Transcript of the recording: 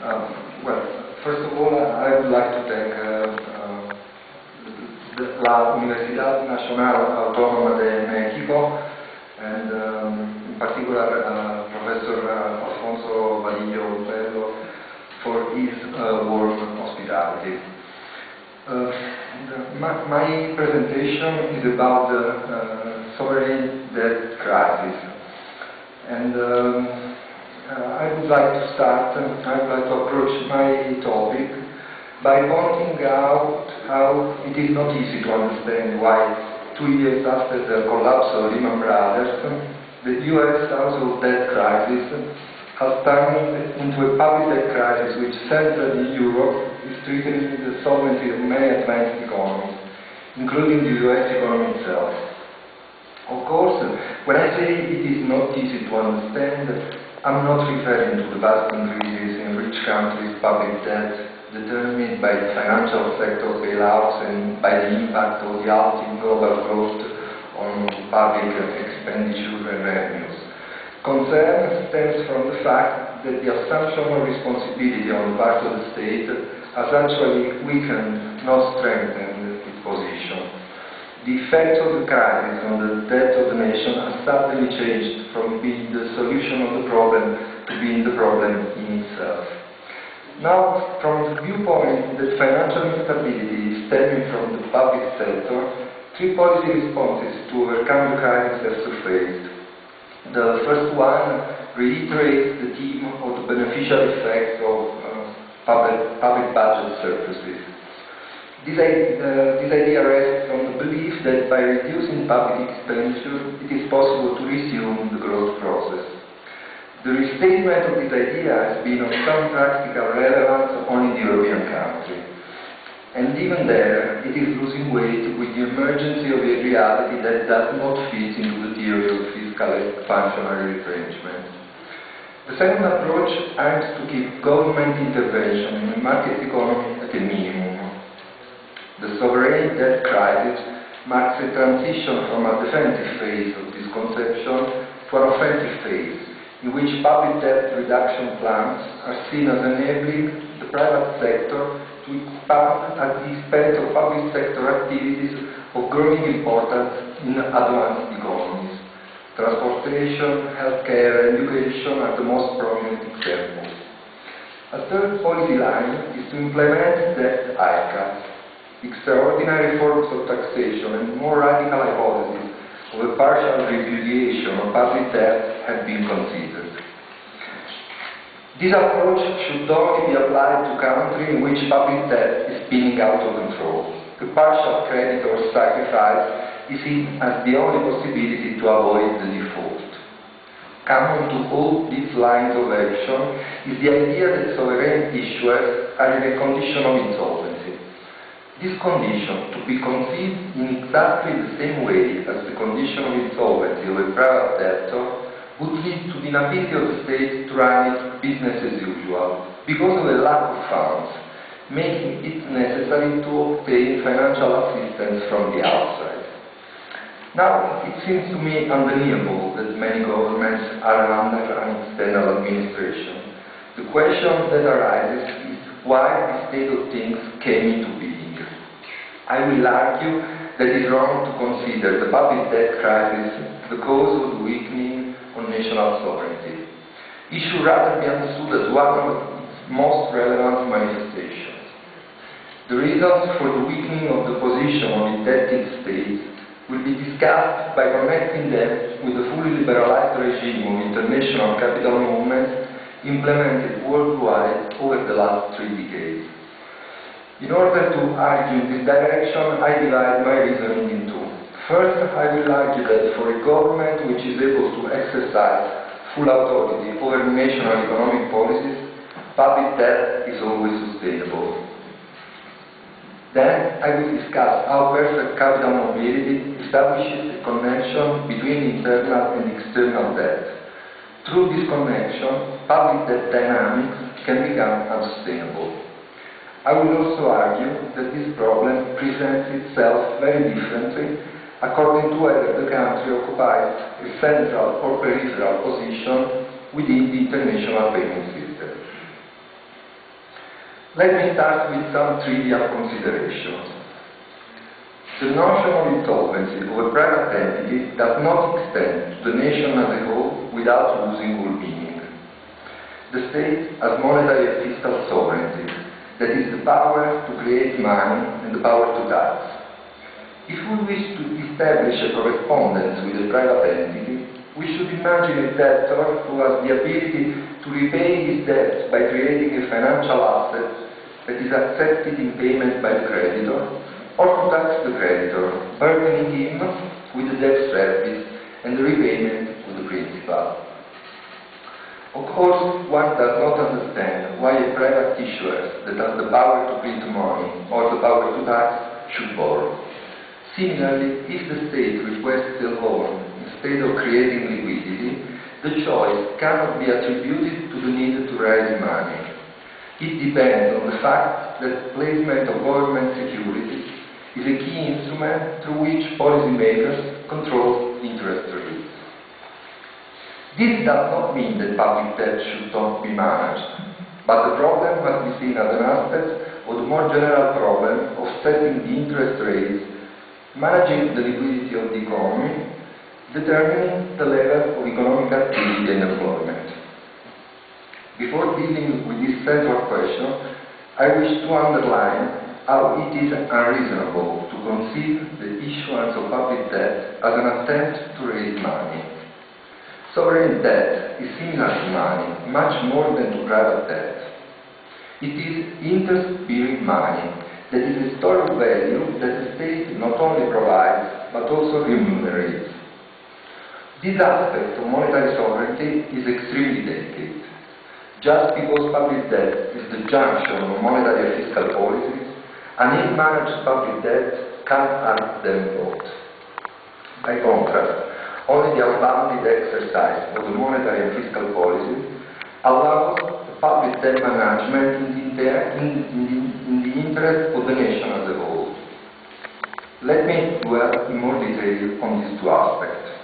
Well, first of all, I would like to thank la Universidad Nacional Autónoma de México and in particular Professor Alfonso Vadillo Bello for his warm hospitality. My presentation is about the sovereign debt crisis, and I would like to start, I would like to approach my topic by pointing out how it is not easy to understand why 2 years after the collapse of Lehman Brothers, the US household debt crisis has turned into a public debt crisis which centrally Europe is threatening the solvency of many advanced economies, including the US economy itself. Of course, when I say it is not easy to understand, I'm not referring to the vast increases in rich countries' public debt determined by the financial sector bailouts and by the impact of the halting global growth on public expenditure and revenues. Concern stems from the fact that the assumption of responsibility on the part of the state has actually weakened, not strengthened, its position. The effect of the crisis on the debt of the nation has suddenly changed from being the solution of the problem to being the problem in itself. Now, from the viewpoint that financial instability is stemming from the public sector, 3 policy responses to overcome the crisis have surfaced. The first one reiterates the theme of the beneficial effects of public budget surpluses. This idea rests on the belief that by reducing public expenditure, it is possible to resume the growth process. The restatement of this idea has been of some practical relevance only in the European country. And even there, it is losing weight with the emergency of a reality that does not fit into the theory of fiscal expansionary retrenchment. The second approach aims to keep government intervention in the market economy at a minimum. The sovereign debt crisis marks a transition from a defensive phase of this conception to an offensive phase, in which public debt reduction plans are seen as enabling the private sector to expand at the expense of public sector activities of growing importance in advanced economies. Transportation, healthcare, and education are the most prominent examples. A third policy line is to implement debt haircuts. Extraordinary forms of taxation and more radical hypotheses of a partial repudiation of public debt have been considered. This approach should only be applied to countries in which public debt is spinning out of control. The partial credit or sacrifice is seen as the only possibility to avoid the default. Common to all these lines of action is the idea that sovereign issuers are in a condition of insolvency. This condition, to be conceived in exactly the same way as the condition of insolvency of a private debtor, would lead to the inability of the state to run its business as usual, because of a lack of funds, making it necessary to obtain financial assistance from the outside. Now, it seems to me undeniable that many governments are under an external administration. The question that arises is why this state of things came into being. I will argue that it is wrong to consider the public debt crisis the cause of the weakening of national sovereignty. It should rather be understood as one of its most relevant manifestations. The reasons for the weakening of the position of indebted states will be discussed by connecting them with the fully liberalized regime of international capital movements implemented worldwide over the last 3 decades. In order to argue in this direction, I divide my reasoning in 2. First, I will argue that for a government which is able to exercise full authority over national economic policies, public debt is always sustainable. Then, I will discuss how perfect capital mobility establishes a connection between internal and external debt. Through this connection, public debt dynamics can become unsustainable. I will also argue that this problem presents itself very differently according to whether the country occupies a central or peripheral position within the international payment system. Let me start with some trivial considerations. The notion of insolvency of a private entity does not extend to the nation as a whole without losing all meaning. The state has monetary and fiscal sovereignty, that is the power to create money and the power to tax. If we wish to establish a correspondence with a private entity, we should imagine a debtor who has the ability to repay his debts by creating a financial asset that is accepted in payment by the creditor, or to tax the creditor, burdening him with the debt service and the repayment of the principal. Of course, one does not understand why a private issuer that has the power to print money or the power to tax should borrow. Similarly, if the state requests a loan instead of creating liquidity, the choice cannot be attributed to the need to raise money. It depends on the fact that placement of government securities is a key instrument through which policymakers control interest rates. This does not mean that public debt should not be managed, but the problem must be seen as an aspect of the more general problem of setting the interest rates, managing the liquidity of the economy, determining the level of economic activity and employment. Before dealing with this central question, I wish to underline how it is unreasonable to conceive the issuance of public debt as an attempt to raise money. Sovereign debt is similar to money, much more than to private debt. It is interest-bearing money that is a store of value that the state not only provides but also remunerates. This aspect of monetary sovereignty is extremely delicate. Just because public debt is the junction of monetary and fiscal policies, an ill-managed public debt can't have them both. By contrast, only the unbounded exercise of the monetary and fiscal policies allows the public debt management in the interest of the nation as a whole. Let me dwell in more detail on these two aspects.